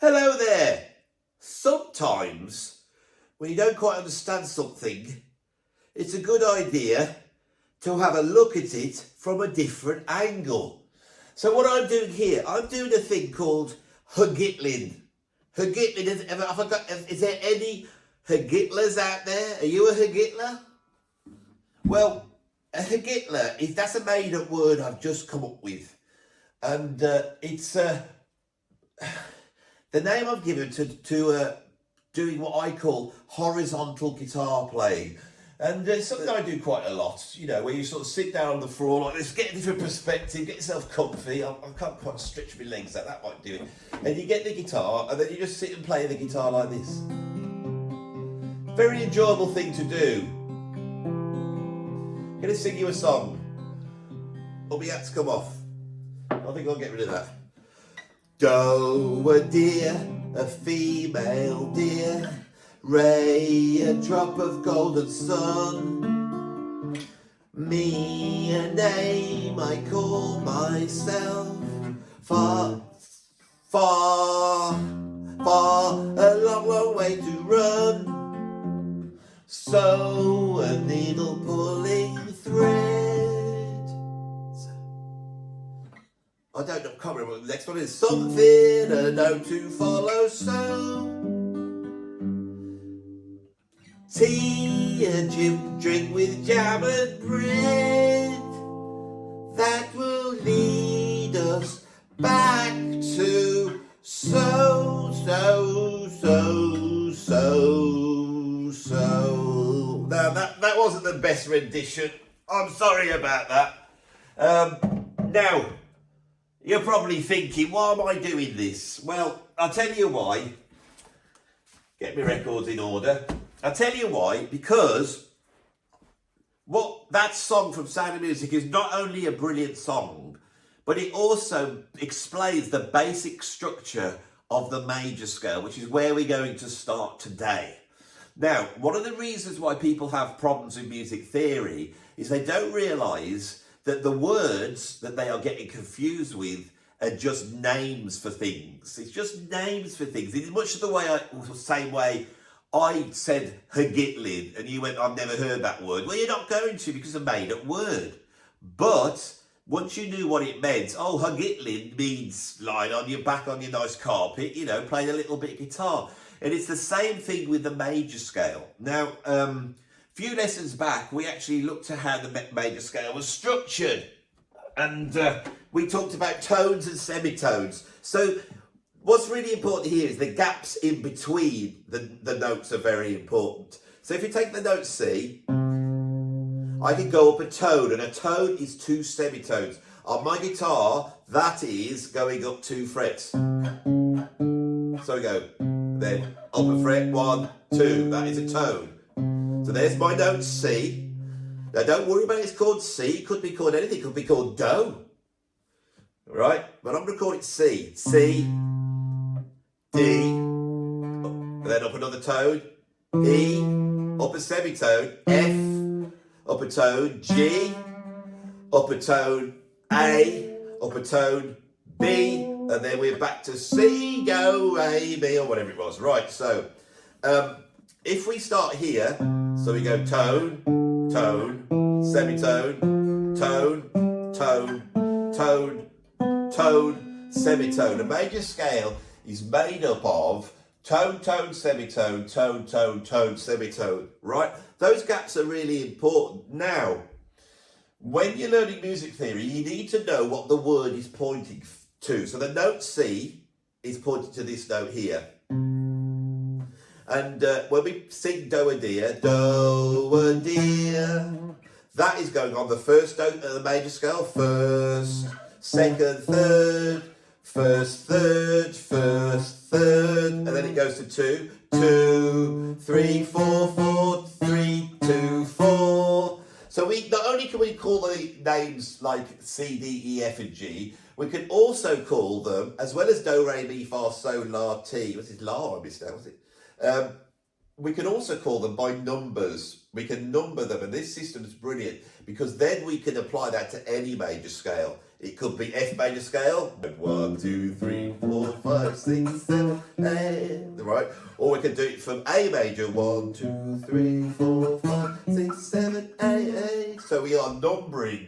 Hello there. Sometimes, when you don't quite understand something, it's a good idea to have a look at it from a different angle. So what I'm doing here, I'm doing a thing called Hagitling. Hagitling, is there any Hagitlers out there? Are you a Hagitler? Well, a Hagitler, that's a made-up word I've just come up with. And it's the name I've given to doing what I call horizontal guitar playing. And it's something I do quite a lot, you know, where you sort of sit down on the floor like this, get a different perspective, get yourself comfy. I can't quite stretch my legs out, that might do it. And you get the guitar, and then you just sit and play the guitar like this. Very enjoyable thing to do. I'm going to sing you a song. All my hats come off. I think I'll get rid of that. Doe, a deer, a female deer, Ray, a drop of golden sun. Me, a name I call myself. Far, far, far, a long, long way to run. So, a needle pulling thread. I don't know, can't remember what the next one is. Something, a note to follow, so. Tea, a drink with jam and bread. That will lead us back to so. Now, that wasn't the best rendition. I'm sorry about that. Now, you're probably thinking, why am I doing this? Well, I'll tell you why. Get my records in order. I'll tell you why, because what that song from Sound of Music is not only a brilliant song, but it also explains the basic structure of the major scale, which is where we're going to start today. Now, one of the reasons why people have problems with music theory is they don't realise that the words that they are getting confused with are just names for things. It's just names for things. In much of the same way I said Hagitling and you went, I've never heard that word. Well, you're not going to, because it's a made-up word. But once you knew what it meant, oh, Hagitling means lying on your back on your nice carpet, you know, playing a little bit of guitar. And it's the same thing with the major scale. Now, few lessons back, we actually looked at how the major scale was structured. And we talked about tones and semitones. So what's really important here is the gaps in between the notes are very important. So if you take the note C, I can go up a tone, and a tone is 2 semitones. On my guitar, that is going up 2 frets. So we go, then up a fret, 1, 2, that is a tone. So there's my note C. Now don't worry about it's called C. It could be called anything. It could be called Do. Right? But I'm going to call it C. C, D, and then up another tone. E, up a semitone. F, up a tone. G, up a tone. A, up a tone. B, and then we're back to C, go, A, B, or whatever it was. Right, so if we start here, so we go tone, tone, semitone, tone, tone, tone, tone, semitone. A major scale is made up of tone, tone, semitone, tone, tone, tone, semitone, right? Those gaps are really important. Now, when you're learning music theory, you need to know what the word is pointing to. So the note C is pointing to this note here. And when we sing Do a deer, that is going on the first note of the major scale. First, second, third, first, third, first, third, and then it goes to 2, 2, 3, 4, 4, 3, 2, 4. So we not only can we call the names like C, D, E, F, and G, we can also call them, as well as Do, Re, Mi, Fa, Sol, La, Ti. What's it? La, I missed out, was it? We can also call them by numbers. We can number them, and this system is brilliant because then we can apply that to any major scale. It could be F major scale. 1, 2, 3, 4, 5, 6, 7, 8. Right? Or we could do it from A major. 1, 2, 3, 4, 5, 6, 7, 8. So we are numbering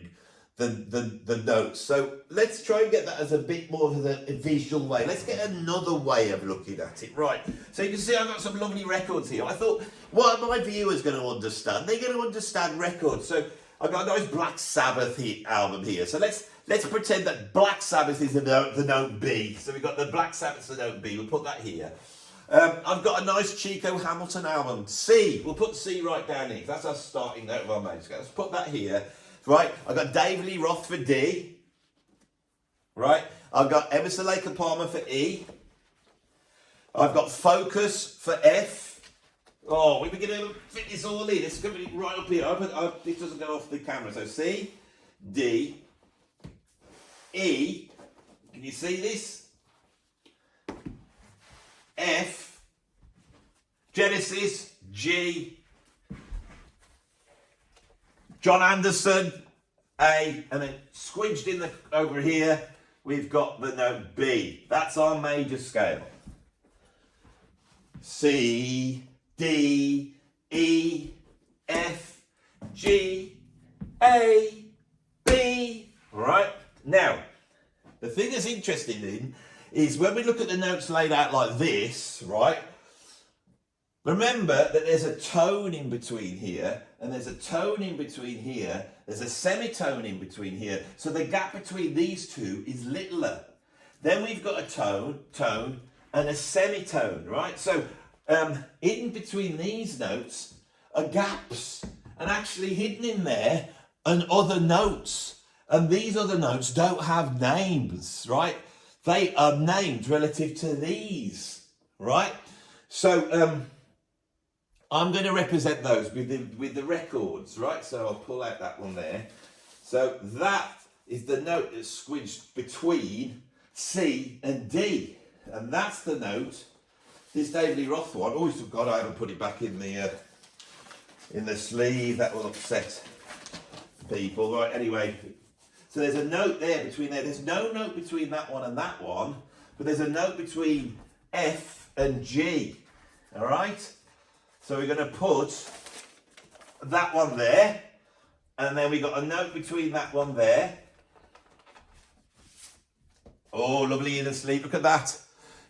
the notes. So let's try and get that as a bit more of a visual way. Let's get another way of looking at it. Right. So you can see I've got some lovely records here. I thought, what are my viewers going to understand? They're going to understand records. So I've got a nice Black Sabbath album here. So let's pretend that Black Sabbath is the note B. So we've got the Black Sabbath's the note B. We'll put that here. I've got a nice Chico Hamilton album, C. We'll put C right down here. That's our starting note of our major scale. Let's put that here. Right, I've got David Lee Roth for D. Right, I've got Emerson Lake and Palmer for E. I've got Focus for F. Oh, we're going to fit this all in. It's going to be right up here. This doesn't go off the camera. So C, D, E. Can you see this? F, Genesis, G, John Anderson, A, and then squidged in over here, we've got the note B. That's our major scale. C, D, E, F, G, A, B. All right. Now, the thing that's interesting is when we look at the notes laid out like this, right? Remember that there's a tone in between here, and there's a tone in between here, there's a semitone in between here, so the gap between these two is littler. Then we've got a tone, and a semitone, right? So in between these notes are gaps, and actually hidden in there are other notes, and these other notes don't have names, right? They are named relative to these, right? So I'm going to represent those with the records, right? So I'll pull out that one there. So that is the note that's squidged between C and D. And that's the note, this David Lee Roth one. Oh, God, I haven't put it back in the sleeve. That will upset people. Right, anyway. So there's a note there between there. There's no note between that one and that one. But there's a note between F and G. All right? So we're going to put that one there, and then we got a note between that one there. Oh, lovely in the sleeve. Look at that.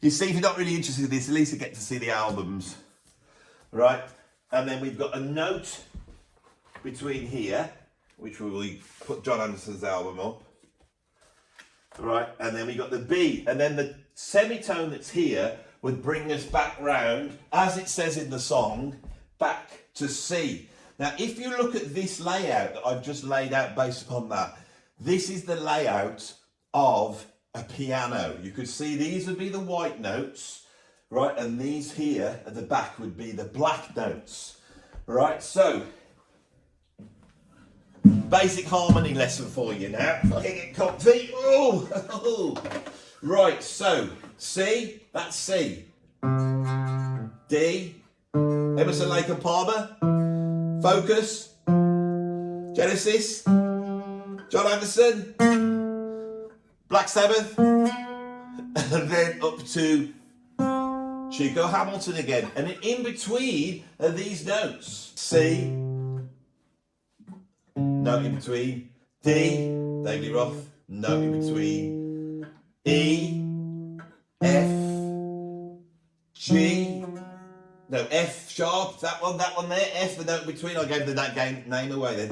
You see, if you're not really interested in this, at least you get to see the albums. Right? And then we've got a note between here, which we will put John Anderson's album up. Right? And then we got the B. And then the semitone that's here would bring us back round, as it says in the song, back to C. Now, if you look at this layout that I've just laid out based upon that, this is the layout of a piano. You could see these would be the white notes, right? And these here at the back would be the black notes, right? So, basic harmony lesson for you now. If I can get comfy. Oh. Right, so C, that's C. D, Emerson, Lake and Palmer. Focus, Genesis, John Anderson, Black Sabbath, and then up to Chico Hamilton again. And in between are these notes. C, note in between. D, David Lee Roth, note in between. E, F, G, no, F sharp, that one there, F, the note in between. I gave that name away then.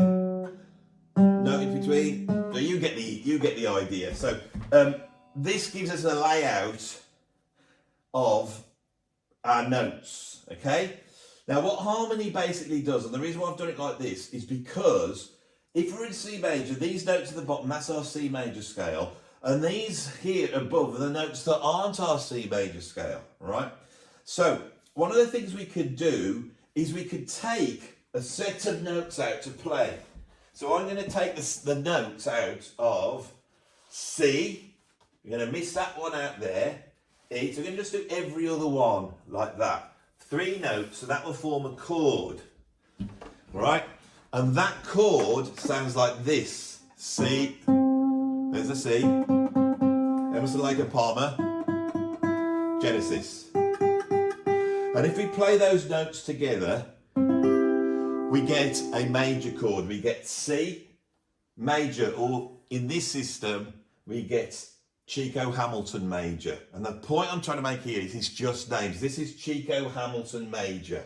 Note in between. So you get the idea. So this gives us a layout of our notes, okay? Now what harmony basically does, and the reason why I've done it like this, is because if we're in C major, these notes at the bottom, that's our C major scale. And these here above are the notes that aren't our C major scale, right? So one of the things we could do is we could take a set of notes out to play. So I'm going to take the notes out of C. We're going to miss that one out there. E. So we're going to just do every other one like that. 3 notes, so that will form a chord, right? And that chord sounds like this. C. There's a C. Emerson, Lake and Palmer. Genesis. And if we play those notes together, we get a major chord. We get C major, or in this system, we get Chico Hamilton major. And the point I'm trying to make here is it's just names. This is Chico Hamilton major.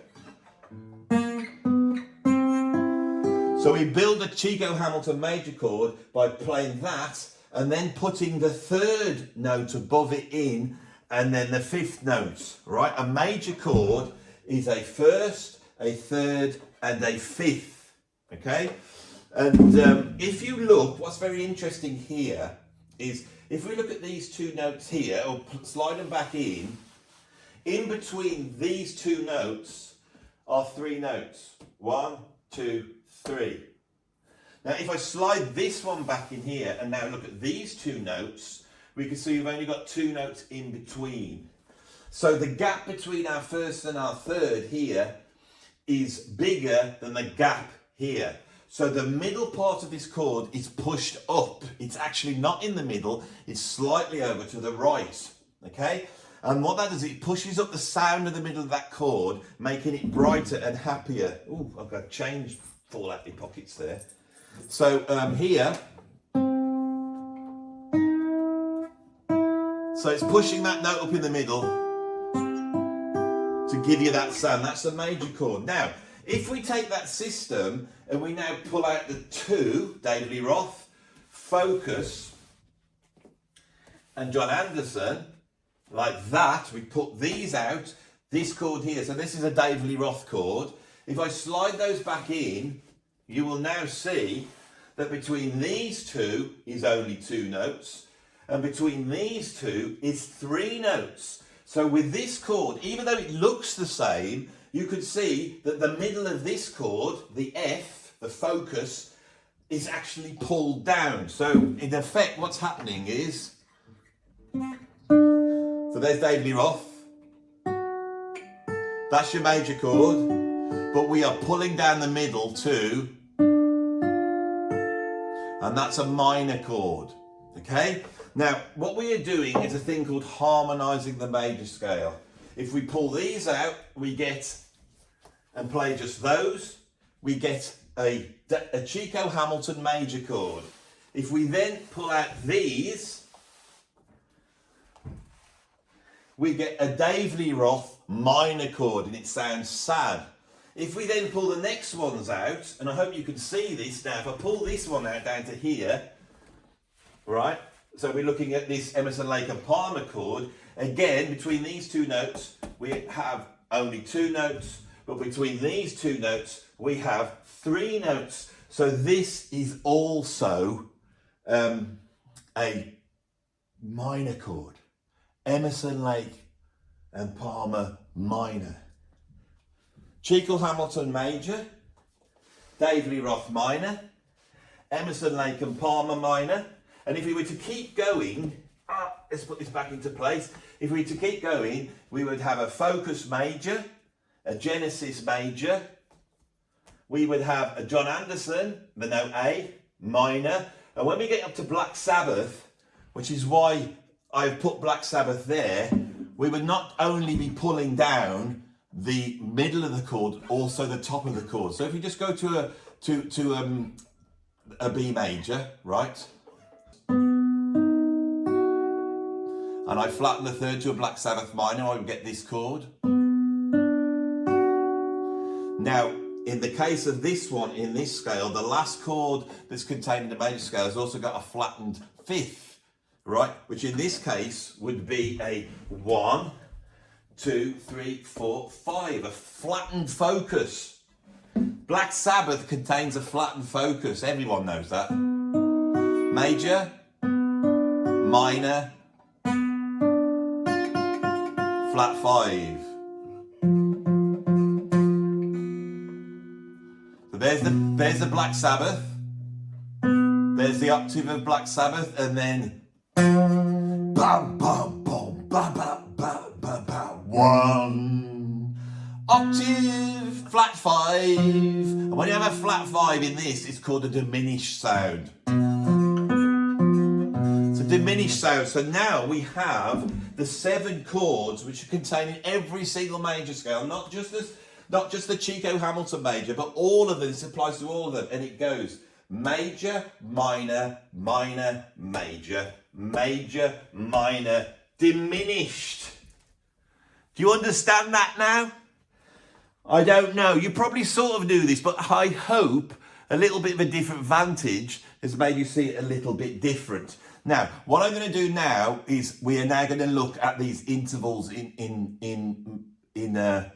So we build a Chico Hamilton major chord by playing that and then putting the third note above it in, and then the fifth note, right? A major chord is a first, a third, and a fifth, okay? And if you look, what's very interesting here is if we look at these two notes here, or slide them back in between these two notes are three notes. 1, 2, 3. Now if I slide this one back in here and now look at these two notes, we can see we've only got two notes in between. So the gap between our first and our third here is bigger than the gap here. So the middle part of this chord is pushed up. It's actually not in the middle, it's slightly over to the right, okay? And what that does, it pushes up the sound of the middle of that chord, making it brighter and happier. Ooh, I've got change fall out of my pockets there. So here, so it's pushing that note up in the middle to give you that sound. That's the major chord. Now, if we take that system and we now pull out the two, David Lee Roth, Focus, and John Anderson, like that, we put these out, this chord here, so this is a David Lee Roth chord. If I slide those back in, you will now see that between these two is only two notes, and between these two is three notes. So with this chord, even though it looks the same, you could see that the middle of this chord, the F, the focus, is actually pulled down. So in effect, what's happening is, so there's David Lee Roth. That's your major chord, but we are pulling down the middle too, and that's a minor chord, okay? Now, what we are doing is a thing called harmonizing the major scale. If we pull these out, we get, and play just those, we get a Chico Hamilton major chord. If we then pull out these, we get a Dave Lee Roth minor chord, and it sounds sad. If we then pull the next ones out, and I hope you can see this now, if I pull this one out down to here, right, so we're looking at this Emerson, Lake and Palmer chord. Again, between these two notes, we have only two notes, but between these two notes, we have three notes. So this is also a minor chord. Emerson, Lake and Palmer minor. Chico Hamilton major, Dave Lee Roth minor, Emerson, Lake and Palmer minor. And if we were to keep going, let's put this back into place. If we were to keep going, we would have a Focus major, a Genesis major. We would have a John Anderson, the note A, minor. And when we get up to Black Sabbath, which is why I've put Black Sabbath there, we would not only be pulling down the middle of the chord, also the top of the chord. So if you just go to a B major, right? And I flatten the third to a Black Sabbath minor, I would get this chord. Now, in the case of this one, in this scale, the last chord that's contained in the major scale has also got a flattened fifth, right? Which in this case would be a 1, 2, 3, 4, 5, a flattened focus. Black Sabbath contains a flattened focus, everyone knows that. Major, minor, flat 5. So there's the Black Sabbath. There's the octave of Black Sabbath, and then bam, bam, bam, bam, bam, bam, bam, bam. 1 octave, flat 5. And when you have a flat 5 in this, it's called a diminished sound. diminished sound. So now we have the 7 chords which are contained in every single major scale, not just the Chico Hamilton major, but all of them. This applies to all of them, and it goes major, minor, minor, major, major, minor, diminished. Do you understand that now? I don't know. You probably sort of knew this, but I hope a little bit of a different vantage has made you see it a little bit different. Now, what I'm going to do now is we are now going to look at these intervals in a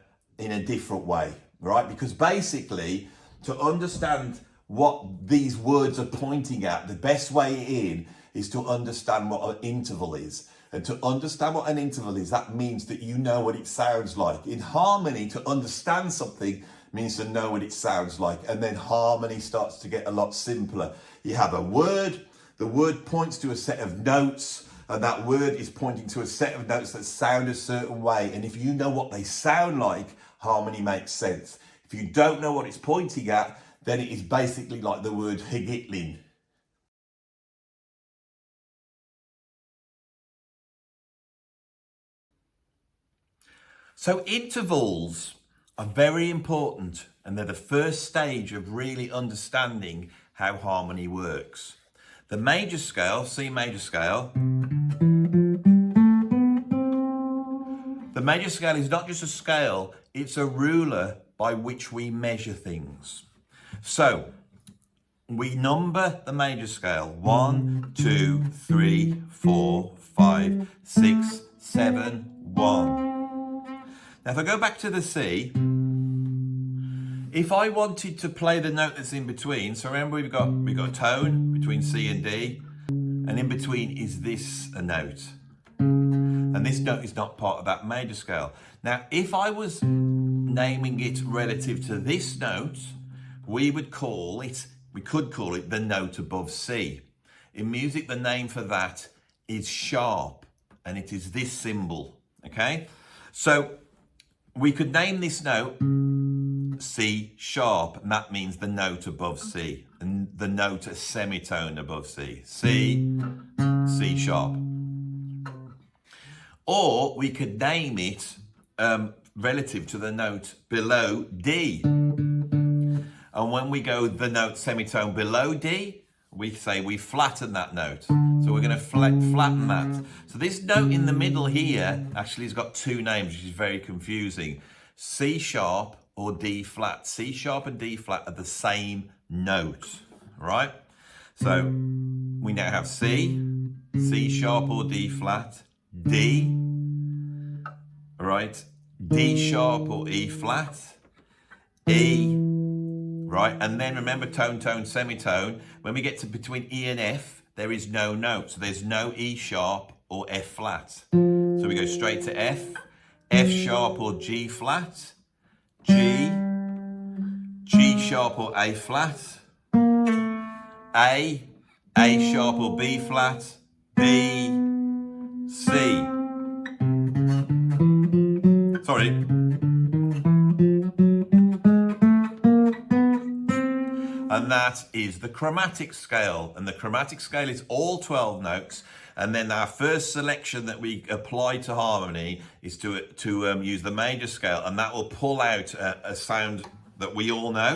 different way, right? Because basically, to understand what these words are pointing at, the best way in is to understand what an interval is. And to understand what an interval is, that means that you know what it sounds like. In harmony, to understand something means to know what it sounds like. And then harmony starts to get a lot simpler. You have a word, the word points to a set of notes, and that word is pointing to a set of notes that sound a certain way. And if you know what they sound like, harmony makes sense. If you don't know what it's pointing at, then it is basically like the word higitling. So intervals are very important, and they're the first stage of really understanding how harmony works. The major scale, C major scale, the major scale is not just a scale, it's a ruler by which we measure things. So we number the major scale 1, 2, 3, 4, 5, 6, 7, 1. Now, if I go back to the C, if I wanted to play the note that's in between, so remember we've got a tone between C and D, and in between is this a note. And this note is not part of that major scale. Now, if I was naming it relative to this note, we could call it the note above C. In music, the name for that is sharp, and it is this symbol, okay? So we could name this note C sharp, and that means the note above C, and the note a semitone above C. C, C sharp. Or we could name it relative to the note below D. And when we go the note semitone below D, we say we flatten that note. So we're going to flatten that. So this note in the middle here actually has got 2 names, which is very confusing. C sharp or D flat. C sharp and D flat are the same note, right? So we now have C, C sharp or D flat, D, right? D sharp or E flat, E, right? And then remember tone, tone, semitone. When we get to between E and F, there is no note. So there's no E sharp or F flat. So we go straight to F, F sharp or G flat, G, G sharp or A flat, A sharp or B flat, B, C. Sorry. And that is the chromatic scale. And the chromatic scale is all 12 notes. And then our first selection that we apply to harmony is to use the major scale. And that will pull out a sound that we all know.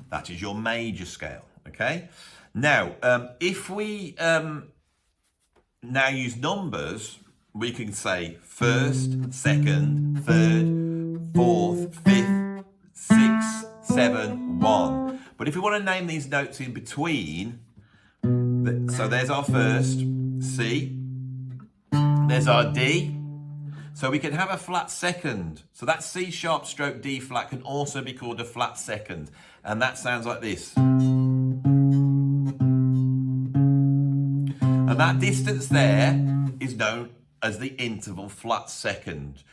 That is your major scale, okay? Now, if we now use numbers, we can say first, second, third, fourth, fifth, sixth, 7, 1. But if we want to name these notes in between, so there's our first, C, there's our D, so we can have a flat second. So that C sharp stroke D flat can also be called a flat second, and that sounds like this. And that distance there is known as the interval flat second.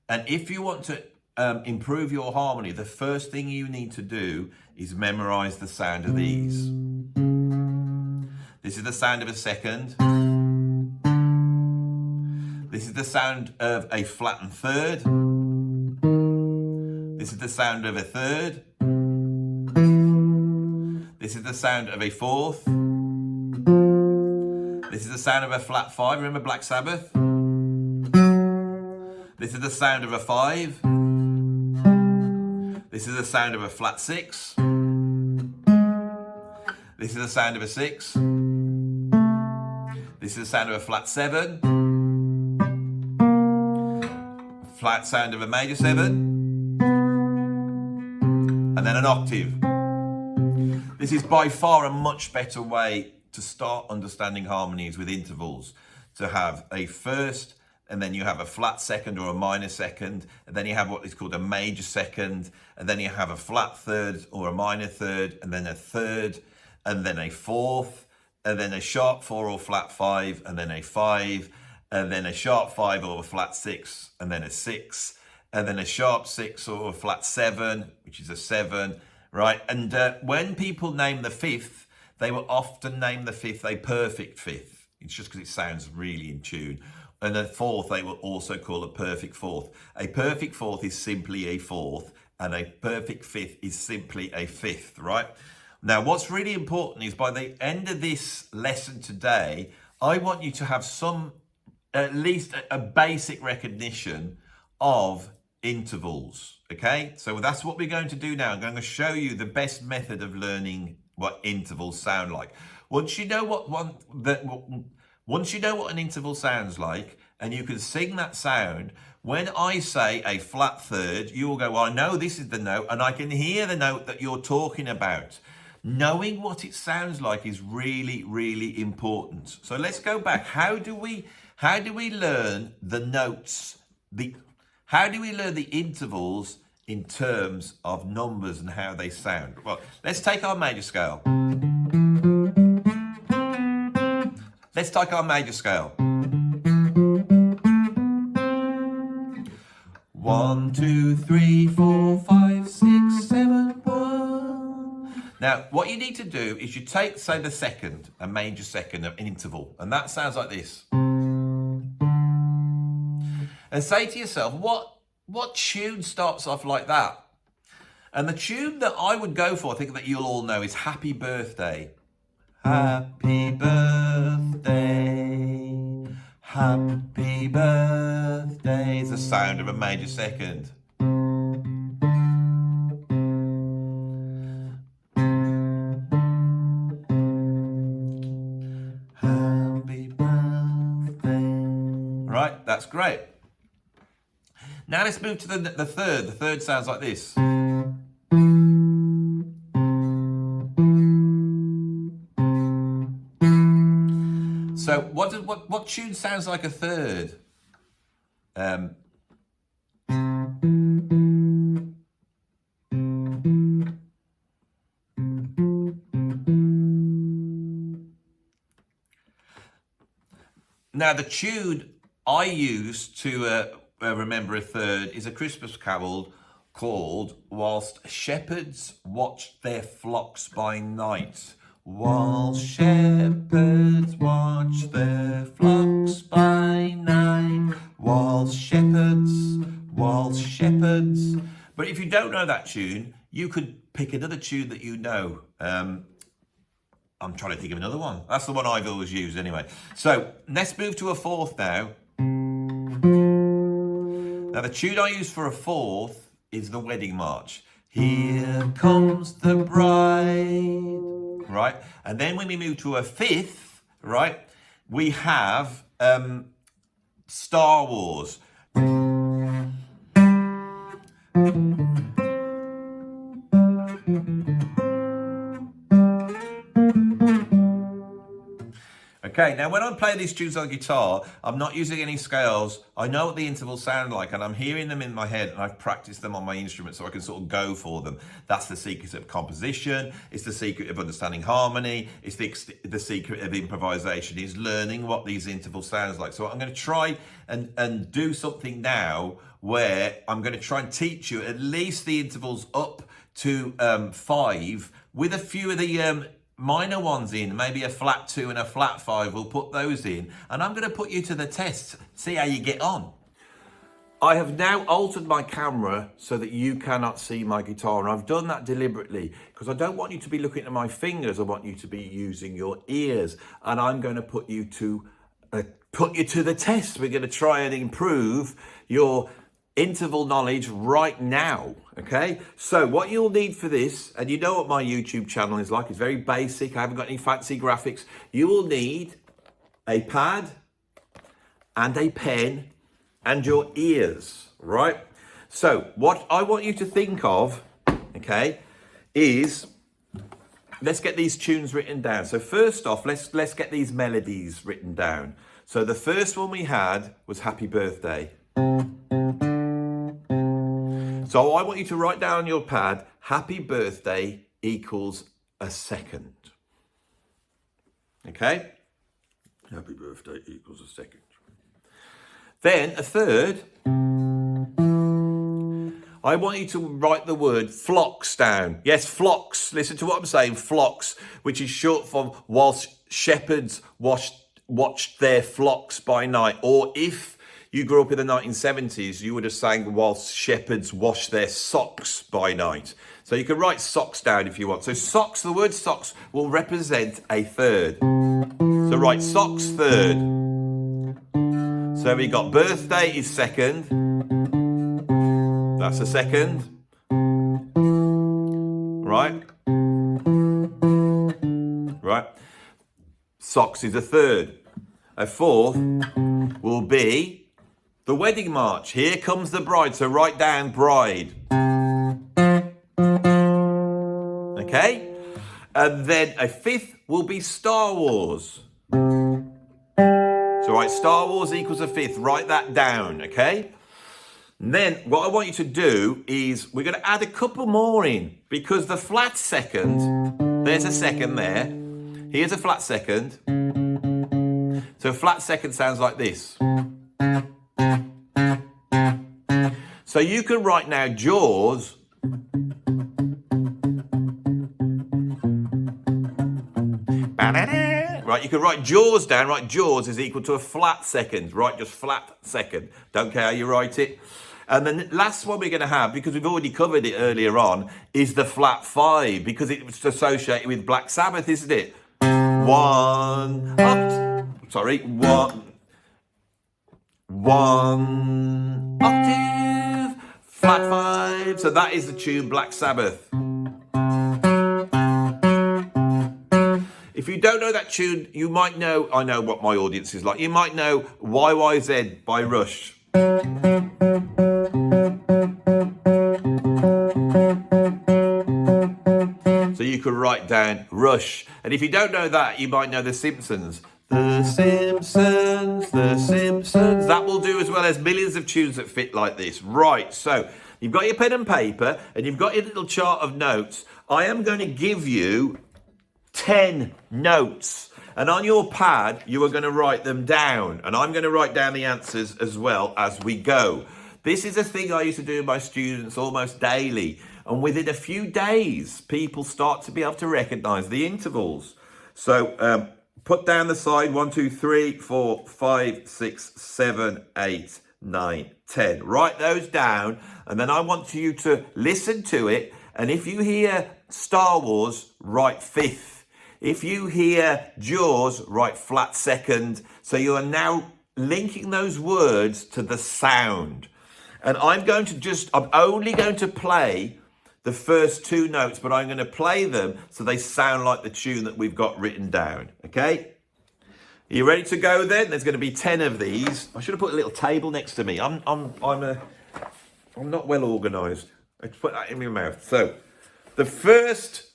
And if you want to improve your harmony, the first thing you need to do is memorize the sound of these. This is the sound of a second. This is the sound of a flattened third. This is the sound of a third. This This is the sound of a fourth. This is the sound of a flat 5. Remember Black Sabbath? This is the sound of a 5. This is the sound of a flat 6. This is the sound of a 6. This is the sound of a flat 7. Flat sound of a major 7. And then an octave. This is by far a much better way to start understanding harmonies with intervals. To have a first, and then you have a flat second or a minor second, and then you have what is called a major second, and then you have a flat third or a minor third, and then a third, and then a fourth, and then a sharp 4 or flat 5, and then a 5, and then a sharp 5 or a flat 6, and then a 6, and then a sharp 6 or a flat 7, which is a 7, right? And when people name the fifth, they will often name the fifth a perfect fifth. It's just because it sounds really in tune. And a fourth, they will also call a perfect fourth. A perfect fourth is simply a fourth, and a perfect fifth is simply a fifth, right? Now, what's really important is by the end of this lesson today, I want you to have at least a basic recognition of intervals, okay? So that's what we're going to do now. I'm going to show you the best method of learning what intervals sound like. Once you know what an interval sounds like, and you can sing that sound, when I say a flat third, you'll go, well, I know this is the note, and I can hear the note that you're talking about. Knowing what it sounds like is really, really important. So let's go back. How do we learn the notes? How do we learn the intervals in terms of numbers and how they sound? Well, let's take our major scale. Let's take our major scale. 1, 2, 3, 4, 5, 6, 7, 1. Now, what you need to do is you take, say, the second, a major second, an interval, and that sounds like this. And say to yourself, what tune starts off like that? And the tune that I would go for, I think that you'll all know, is Happy Birthday. Happy birthday, happy birthday is the sound of a major second. Happy birthday. Right, that's great. Now let's move to the third. The third sounds like this. So what tune sounds like a third? Now the tune I use to remember a third is a Christmas carol called "Whilst Shepherds Watched Their Flocks by Night." Whilst shepherds watch their flocks by night. Whilst shepherds. But if you don't know that tune, you could pick another tune that you know. I'm trying to think of another one. That's the one I've always used anyway. So let's move to a fourth now. Now the tune I use for a fourth is the Wedding March. Here comes the bride. Right, and then when we move to a fifth, right, we have Star Wars. Okay, now when I play these tunes on guitar, I'm not using any scales. I know what the intervals sound like, and I'm hearing them in my head, and I've practiced them on my instrument so I can sort of go for them. That's the secret of composition. It's the secret of understanding harmony. It's the secret of improvisation, is learning what these intervals sounds like. So I'm going to try and do something now where I'm going to try and teach you at least the intervals up to 5 with a few of the minor ones in, maybe a flat 2 and a flat 5, we'll put those in, and I'm going to put you to the test, see how you get on. I have now altered my camera so that you cannot see my guitar, and I've done that deliberately because I don't want you to be looking at my fingers. I want you to be using your ears, and I'm going to put you to the test. We're going to try and improve your interval knowledge right now. Okay, so what you'll need for this, and you know what my YouTube channel is like, it's very basic. I haven't got any fancy graphics. You will need a pad and a pen and your ears, right? So what I want you to think of, okay, is let's get these tunes written down. So first off, let's get these melodies written down. So the first one we had was Happy Birthday. So I want you to write down on your pad, Happy Birthday equals a second. Okay? Happy Birthday equals a second. Then a third, I want you to write the word flocks down. Yes, flocks. Listen to what I'm saying, flocks, which is short for whilst shepherds watched their flocks by night. Or if you grew up in the 1970s, you would have sang whilst shepherds wash their socks by night. So you can write socks down if you want. So socks, the word socks will represent a third. So write socks third. So we got birthday is second. That's a second. Right? Right. Socks is a third. A fourth will be the wedding march. Here comes the bride. So write down bride. Okay? And then a fifth will be Star Wars. So write Star Wars equals a fifth. Write that down, okay? And then what I want you to do is we're going to add a couple more in because the flat second, there's a second there. Here's a flat second. So flat second sounds like this. So you can write now Jaws. Right, you can write Jaws down. Right, Jaws is equal to a flat second. Right, just flat second. Don't care how you write it. And then the last one we're going to have, because we've already covered it earlier on, is the flat five, because it's associated with Black Sabbath, isn't it? One octave, flat five. So that is the tune Black Sabbath. If you don't know that tune, you might know, I know what my audience is like, you might know YYZ by Rush. So you could write down Rush. And if you don't know that, you might know The Simpsons. The Simpsons, The Simpsons. That will do, as well as millions of tunes that fit like this. Right, so you've got your pen and paper and you've got your little chart of notes. I am going to give you 10 notes, and on your pad you are going to write them down, and I'm going to write down the answers as well as we go. This is a thing I used to do with my students almost daily, and within a few days people start to be able to recognize the intervals. So put down the side 1 2 3 4 5 6 7 8 9 10. Write those down, and then I want you to listen to it, and if you hear Star Wars, write fifth. If you hear Jaws, write flat second. So you are now linking those words to the sound. And I'm only going to play the first two notes, but I'm going to play them so they sound like the tune that we've got written down. Okay? Are you ready to go then? There's going to be 10 of these. I should have put a little table next to me. I'm not well organised. Let's put that in my mouth. So the first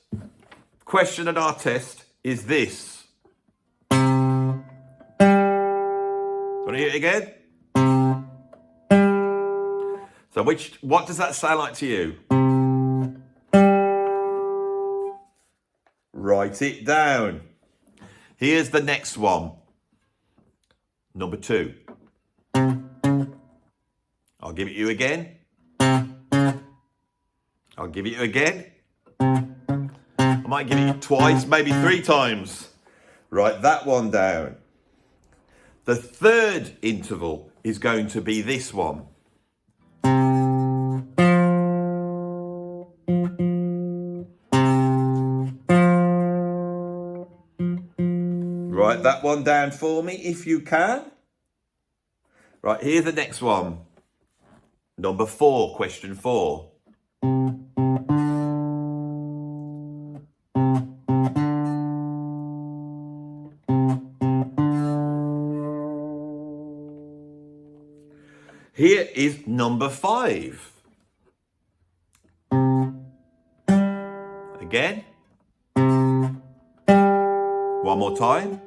question at our test is this. Want to hear it again? So what does that sound like to you? Write it down. Here's the next one. Number 2. I'll give it you again. I'll give it you again. I might give it you twice, maybe 3 times. Write that one down. The third interval is going to be this one. one down for me if you can. Right, here's the next one. Number 4, question 4. Here is number 5. Again. One more time.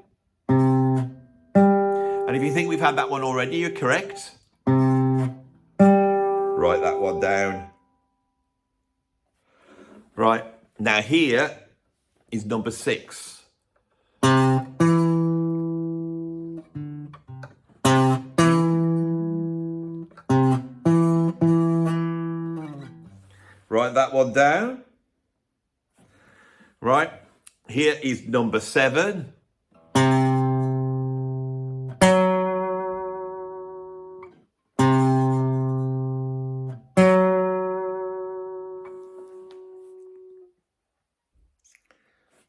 And if you think we've had that one already, you're correct. Write that one down. Right, now here is number 6. Write that one down. Right, here is number 7.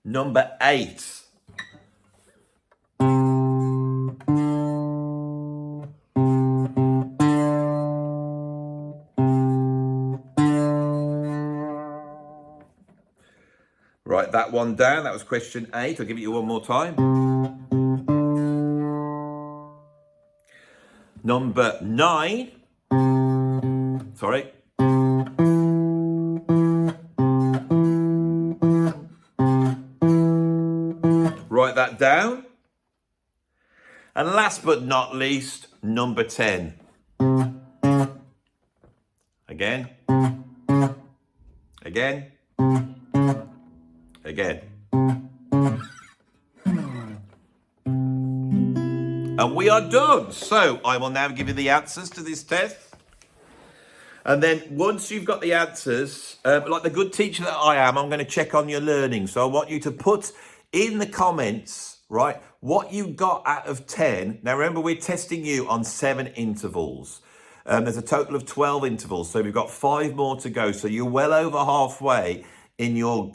Number 8. Write that one down. That was question 8. I'll give it you one more time. Number 9. Sorry. Write that down. And last but not least, number 10. Again. Again. Again. And we are done. So I will now give you the answers to this test. And then once you've got the answers, like the good teacher that I am, I'm going to check on your learning. So I want you to put in the comments, right, what you got out of 10. Now remember, we're testing you on 7 intervals. There's a total of 12 intervals. So we've got 5 more to go. So you're well over halfway in your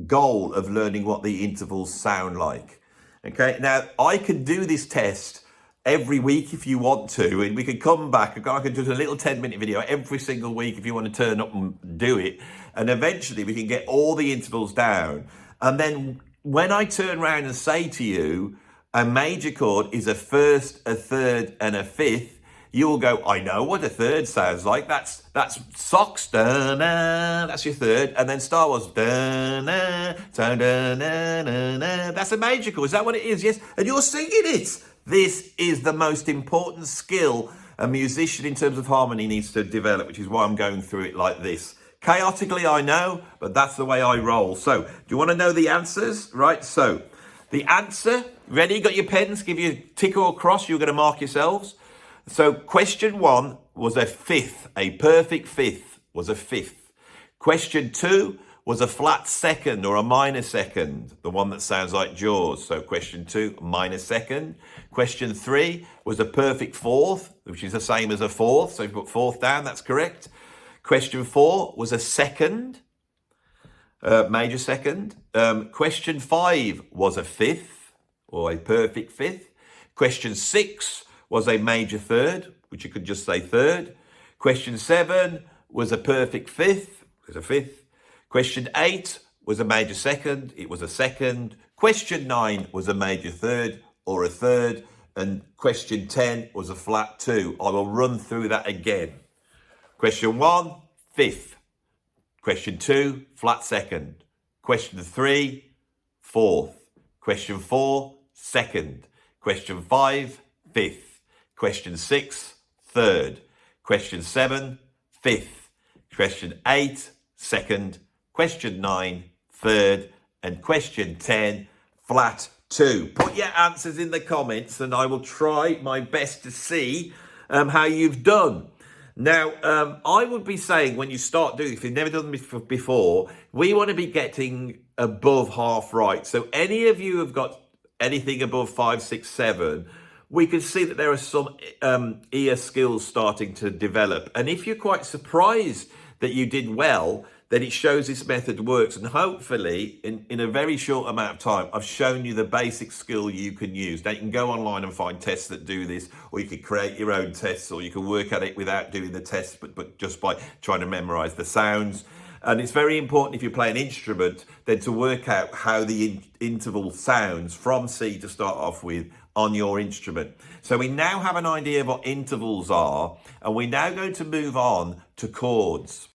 goal of learning what the intervals sound like. Okay, now I can do this test every week if you want to, and we can come back. I can do a little 10-minute video every single week if you want to turn up and do it. And eventually we can get all the intervals down. And then when I turn around and say to you, a major chord is a first, a third, and a fifth, you will go, I know what a third sounds like. That's socks, da-na, that's your third. And then Star Wars, da-na, da-na-na-na-na. That's a major chord. Is that what it is? Yes. And you're singing it. This is the most important skill a musician in terms of harmony needs to develop, which is why I'm going through it like this. Chaotically, I know, but that's the way I roll. So, do you want to know the answers? Right, so, the answer, ready? Got your pens? Give you a tick or a cross. You're going to mark yourselves. So, question 1 was a fifth. A perfect fifth was a fifth. Question 2 was a flat second or a minor second, the one that sounds like Jaws. So, question 2, minor second. Question 3 was a perfect fourth, which is the same as a fourth. So, if you put fourth down, that's correct. Question 4 was a second, major second. Question 5 was a fifth, or a perfect fifth. Question 6 was a major third, which you could just say third. Question 7 was a perfect fifth, it was a fifth. Question 8 was a major second, it was a second. Question 9 was a major third, or a third. And question 10 was a flat 2. I will run through that again. Question 1, fifth. Question 2, flat second. Question 3, fourth. Question 4, second. Question 5, fifth. Question 6, third. Question 7, fifth. Question 8, second. Question 9, third. And question 10, flat 2. Put your answers in the comments and I will try my best to see how you've done. Now, I would be saying when you start doing, if you've never done this before, we want to be getting above half right. So any of you have got anything above 5, 6, 7, we can see that there are some ear skills starting to develop. And if you're quite surprised that you did well, then it shows this method works. And hopefully, in a very short amount of time, I've shown you the basic skill you can use. Now, you can go online and find tests that do this, or you can create your own tests, or you can work at it without doing the tests, but just by trying to memorize the sounds. And it's very important if you play an instrument, then to work out how the interval sounds from C to start off with on your instrument. So we now have an idea of what intervals are, and we're now going to move on to chords.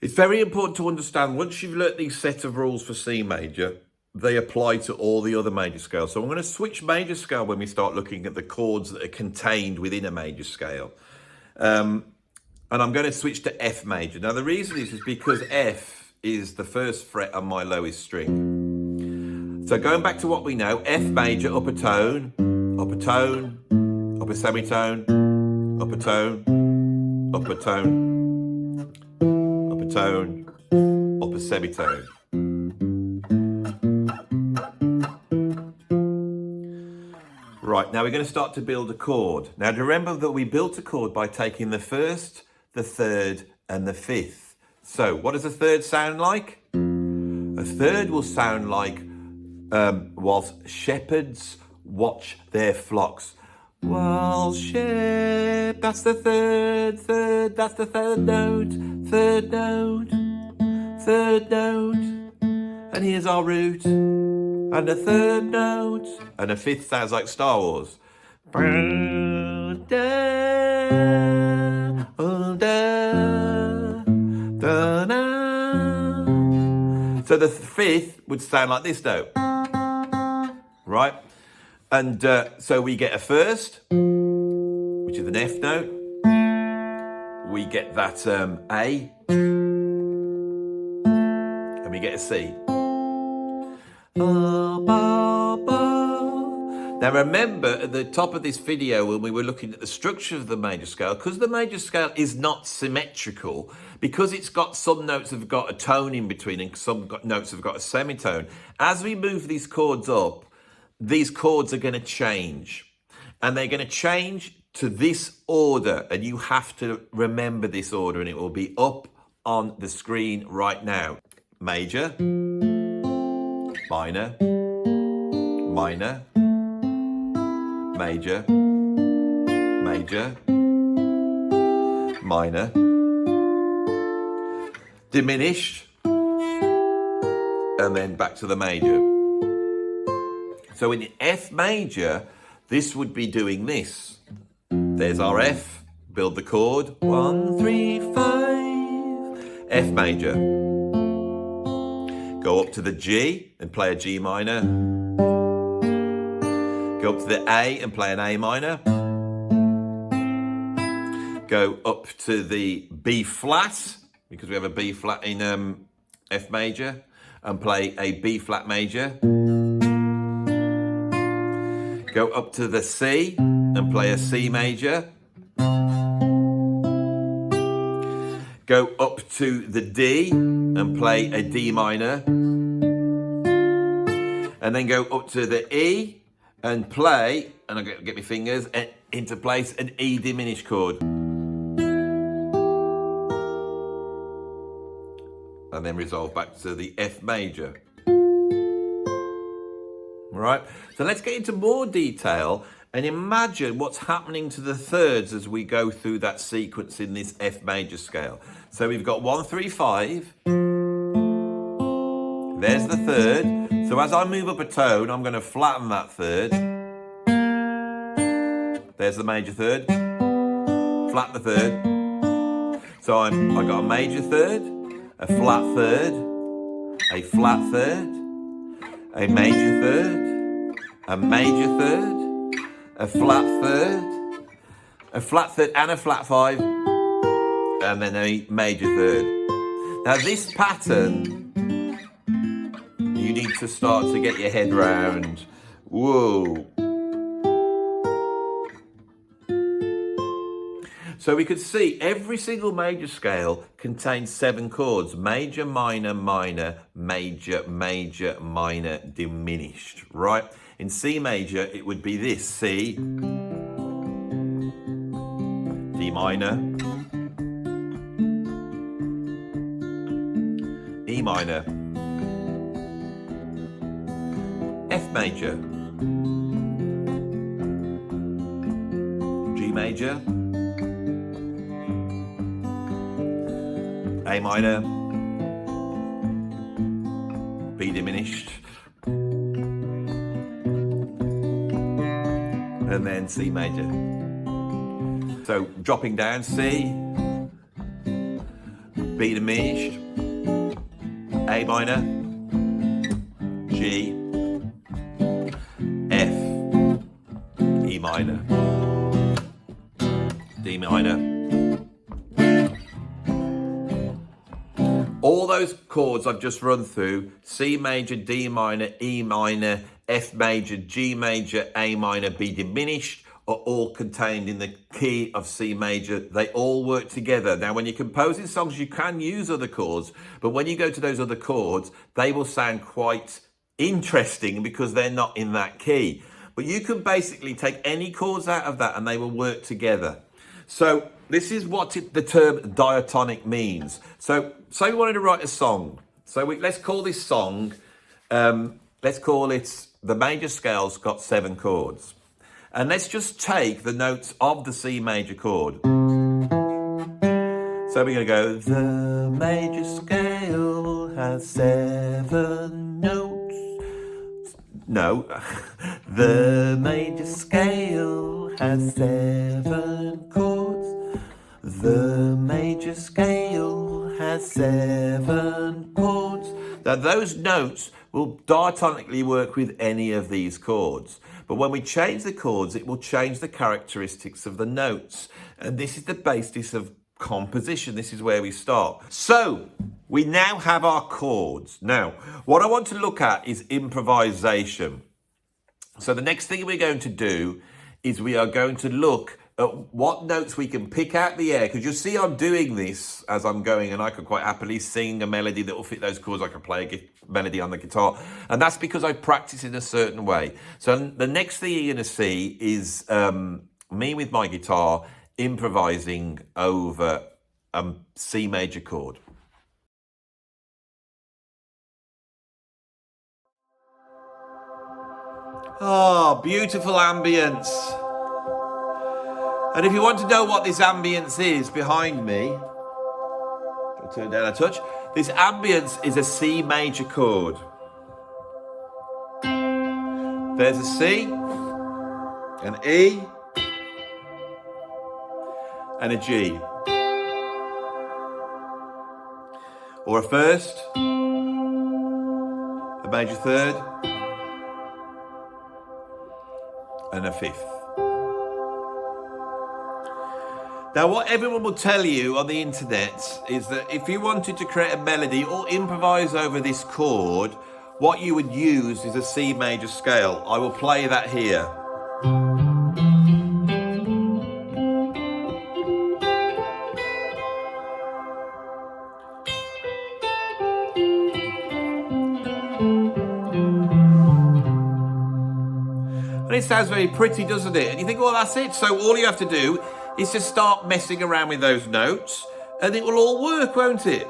It's very important to understand, once you've learnt these set of rules for C major, they apply to all the other major scales. So I'm going to switch major scale when we start looking at the chords that are contained within a major scale. And I'm going to switch to F major. Now the reason is because F is the first fret on my lowest string. So going back to what we know, F major, upper tone, upper tone, upper semitone, upper tone, upper tone, tone, upper semitone. Right, now we're going to start to build a chord. Now remember that we built a chord by taking the first, the third, and the fifth. So what does a third sound like? A third will sound like whilst shepherds watch their flocks. While that's the third, that's the third note, and here's our root, and the third note, and the fifth sounds like Star Wars. So the fifth would sound like this note, right? And so we get a first, which is an F note. We get that A, and we get a C. Now remember, at the top of this video, when we were looking at the structure of the major scale, because the major scale is not symmetrical, because it's got some notes have got a tone in between and some notes have got a semitone, as we move these chords up, these chords are going to change, and they're going to change to this order, and you have to remember this order, and it will be up on the screen right now. Major, minor, minor, major, major, minor, diminished, and then back to the major. So in F major, this would be doing this. There's our F, build the chord, 1, 3, 5, F major. Go up to the G and play a G minor. Go up to the A and play an A minor. Go up to the B flat, because we have a B flat in F major, and play a B flat major. Go up to the C and play a C major. Go up to the D and play a D minor. And then go up to the E and play, and I'll get my fingers into place, an E diminished chord. And then resolve back to the F major. Right, so let's get into more detail and imagine what's happening to the thirds as we go through that sequence in this F major scale. So we've got 1, 3, 5. There's the third. So as I move up a tone, I'm going to flatten that third. There's the major third. Flatten the third. So I got a major third, a flat third, a flat third, a major third, a major third, a flat third, a flat third and a flat 5, and then a major third. Now this pattern, you need to start to get your head round. Whoa. So we could see every single major scale contains 7 chords: major, minor, minor, major, major, minor, diminished, right? In C major, it would be this: C, D minor, E minor, F major, G major, A minor, B diminished, and then C major. So dropping down, C, B diminished, A minor, G, F, E minor, D minor. All those chords I've just run through, C major, D minor, E minor, F major, G major, A minor, B diminished, are all contained in the key of C major. They all work together. Now, when you're composing songs, you can use other chords, but when you go to those other chords, they will sound quite interesting because they're not in that key. But you can basically take any chords out of that and they will work together. So this is what the term diatonic means. So say we wanted to write a song. So let's call this song, let's call it The Major Scale's Got 7 Chords. And let's just take the notes of the C major chord. So we're going to go, the major scale has 7 notes. No, the major scale has 7 chords. The major scale has 7 chords. Now those notes will diatonically work with any of these chords. But when we change the chords, it will change the characteristics of the notes. And this is the basis of composition. This is where we start. So we now have our chords. Now, what I want to look at is improvisation. So the next thing we're going to do is we are going to look at what notes we can pick out the air, because you'll see I'm doing this as I'm going, and I could quite happily sing a melody that will fit those chords. I can play a melody on the guitar, and that's because I practice in a certain way. So the next thing you're going to see is me with my guitar improvising over a C major chord. Oh, beautiful ambience. And if you want to know what this ambience is behind me, I'll turn down a touch. This ambience is a C major chord. There's a C, an E, and a G. Or a first, a major third, and a fifth. Now, what everyone will tell you on the internet is that if you wanted to create a melody or improvise over this chord, what you would use is a C major scale. I will play that here. And it sounds very pretty, doesn't it? And you think, well, that's it. So all you have to do is just start messing around with those notes and it will all work, won't it?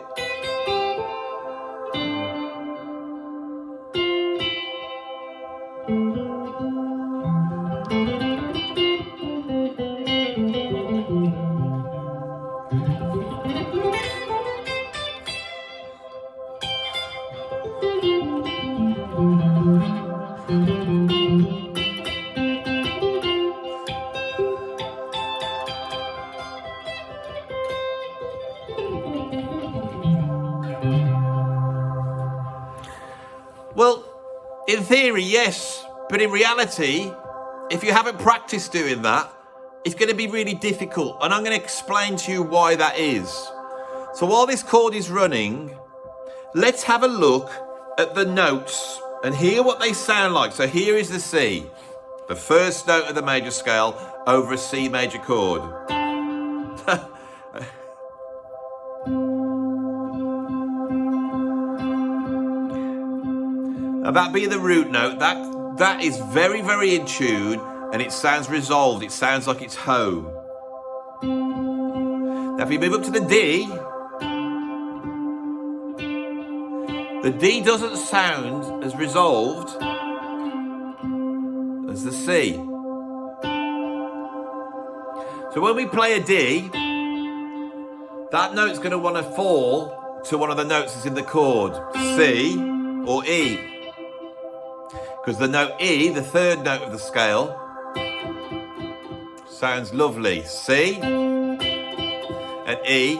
Well, in theory, yes, but in reality, if you haven't practiced doing that, it's going to be really difficult, and I'm going to explain to you why that is. So while this chord is running, let's have a look at the notes and hear what they sound like. So here is the C, the first note of the major scale over a C major chord. Now that being the root note, that is very, very in tune, and it sounds resolved. It sounds like it's home. Now if we move up to the D doesn't sound as resolved as the C. So when we play a D, that note's going to want to fall to one of the notes that's in the chord, C or E. Because the note E, the third note of the scale, sounds lovely. C and E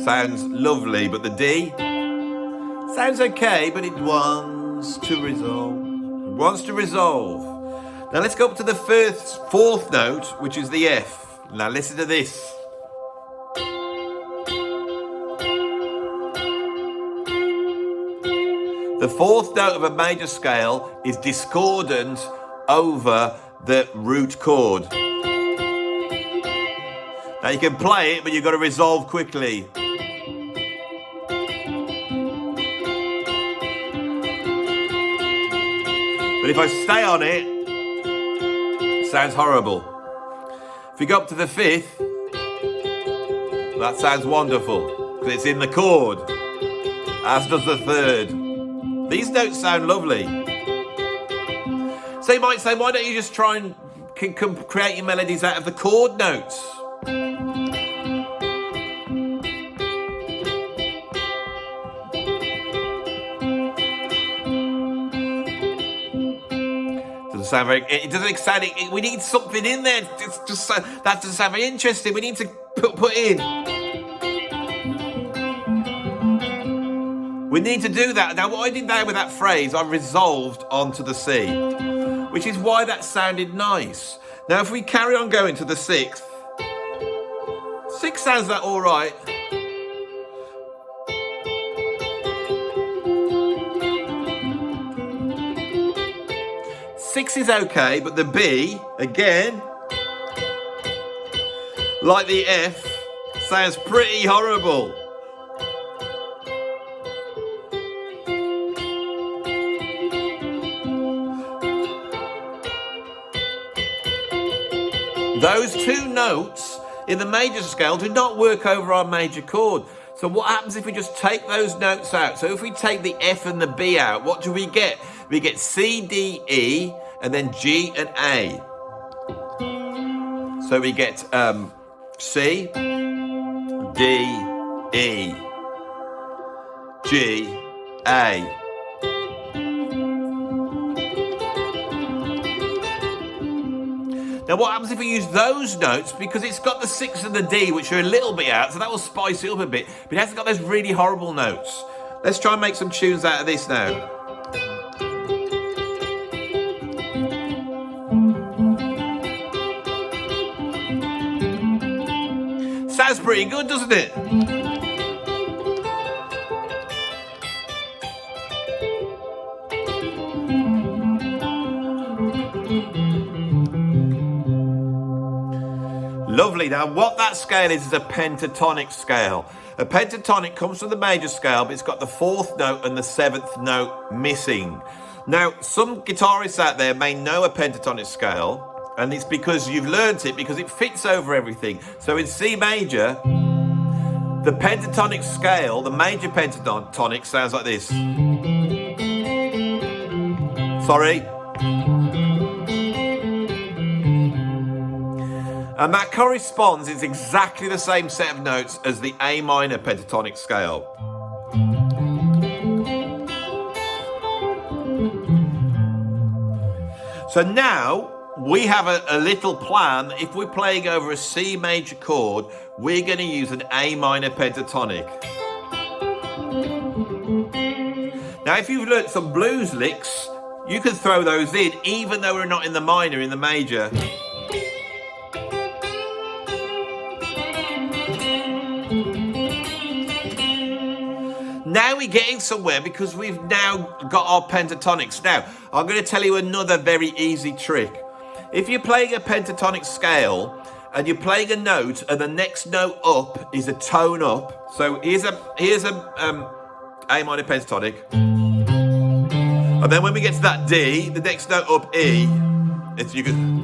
sounds lovely, but the D sounds okay, but it wants to resolve. It wants to resolve. Now let's go up to the fourth note, which is the F. Now listen to this. The fourth note of a major scale is discordant over the root chord. Now you can play it, but you've got to resolve quickly. But if I stay on it, it sounds horrible. If we go up to the fifth, that sounds wonderful, because it's in the chord, as does the third. These notes sound lovely. So you might say, why don't you just try and create your melodies out of the chord notes? Sound very, it doesn't sound, we need something in there. It's just that doesn't sound very interesting. We need to put in. We need to do that. Now, what I did there with that phrase, I resolved onto the C, which is why that sounded nice. Now, if we carry on going to the sixth, six sounds like all right. Six is okay, but the B, again, like the F, sounds pretty horrible. Those two notes in the major scale do not work over our major chord. So what happens if we just take those notes out? So if we take the F and the B out, what do we get? We get C, D, E, and then G and A. So we get C, D, E, G, A. Now what happens if we use those notes, because it's got the 6 and the D, which are a little bit out, so that will spice it up a bit, but it hasn't got those really horrible notes. Let's try and make some tunes out of this now. Sounds pretty good, doesn't it? Lovely. Now, what that scale is a pentatonic scale. A pentatonic comes from the major scale, but it's got the 4th note and the 7th note missing. Now, some guitarists out there may know a pentatonic scale, and it's because you've learnt it, because it fits over everything. So in C major, the pentatonic scale, the major pentatonic, sounds like this. Sorry. And that corresponds, it's exactly the same set of notes as the A minor pentatonic scale. So now we have a little plan. If we're playing over a C major chord, we're going to use an A minor pentatonic. Now, if you've learnt some blues licks, you can throw those in, even though we're not in the minor, in the major. Now we're getting somewhere, because we've now got our pentatonics. Now, I'm going to tell you another very easy trick. If you're playing a pentatonic scale and you're playing a note and the next note up is a tone up. So here's a A minor pentatonic. And then when we get to that D, the next note up, E, you can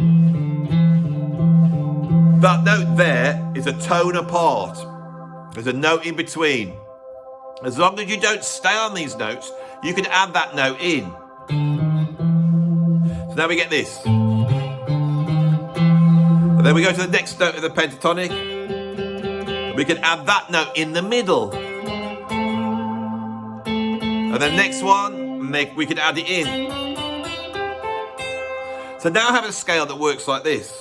That note there is a tone apart. There's a note in between. As long as you don't stay on these notes, you can add that note in. So now we get this. And then we go to the next note of the pentatonic. We can add that note in the middle. And then next one, we can add it in. So now I have a scale that works like this.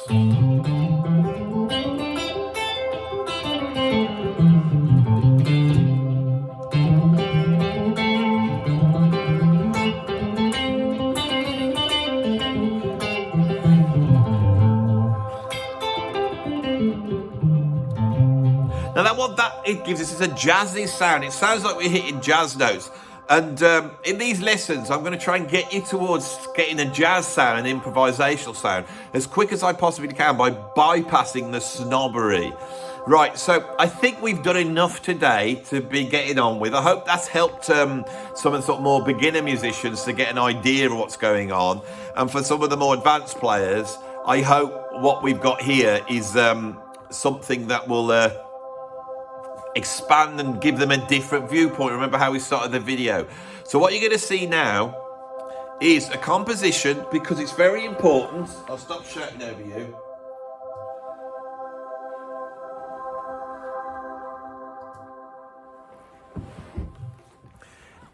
Now what it gives us is a jazzy sound. It sounds like we're hitting jazz notes. And in these lessons, I'm going to try and get you towards getting a jazz sound, an improvisational sound, as quick as I possibly can by bypassing the snobbery. Right, so I think we've done enough today to be getting on with. I hope that's helped some of the sort of more beginner musicians to get an idea of what's going on. And for some of the more advanced players, I hope what we've got here is something that will expand and give them a different viewpoint. Remember how we started the video. So what you're going to see now is a composition, because it's very important. I'll stop shouting over you.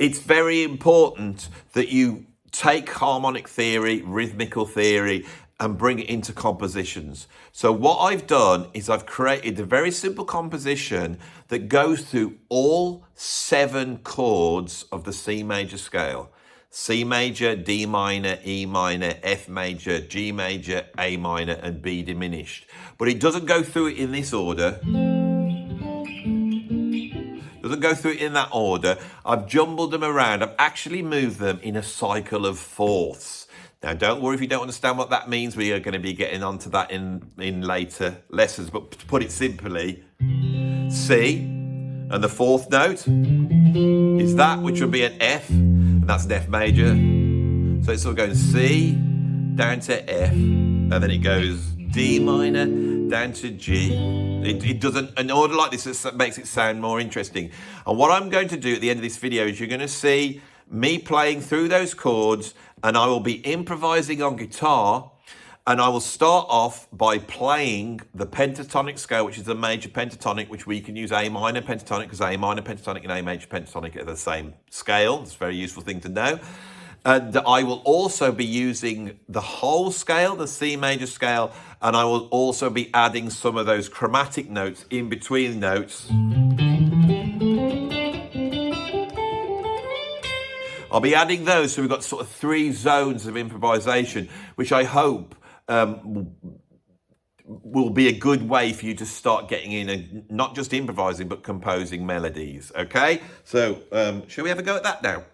It's very important that you take harmonic theory, rhythmical theory, and bring it into compositions. So what I've done is I've created a very simple composition that goes through all 7 chords of the C major scale. C major, D minor, E minor, F major, G major, A minor, and B diminished. But it doesn't go through it in this order. Doesn't go through it in that order. I've jumbled them around. I've actually moved them in a cycle of fourths. Now, don't worry if you don't understand what that means. We are going to be getting onto that in later lessons. But to put it simply, C, and the 4th note is that, which would be an F, and that's an F major. So it's sort of going C, down to F, and then it goes D minor, down to G. It doesn't, an order like this makes it sound more interesting. And what I'm going to do at the end of this video is you're going to see me playing through those chords, and I will be improvising on guitar, and I will start off by playing the pentatonic scale, which is a major pentatonic, which we can use A minor pentatonic, because A minor pentatonic and A major pentatonic are the same scale. It's a very useful thing to know. And I will also be using the whole scale, the C major scale, and I will also be adding some of those chromatic notes in between notes. I'll be adding those, so we've got sort of 3 zones of improvisation, which I hope will be a good way for you to start getting in and not just improvising, but composing melodies, okay? So, shall we have a go at that now?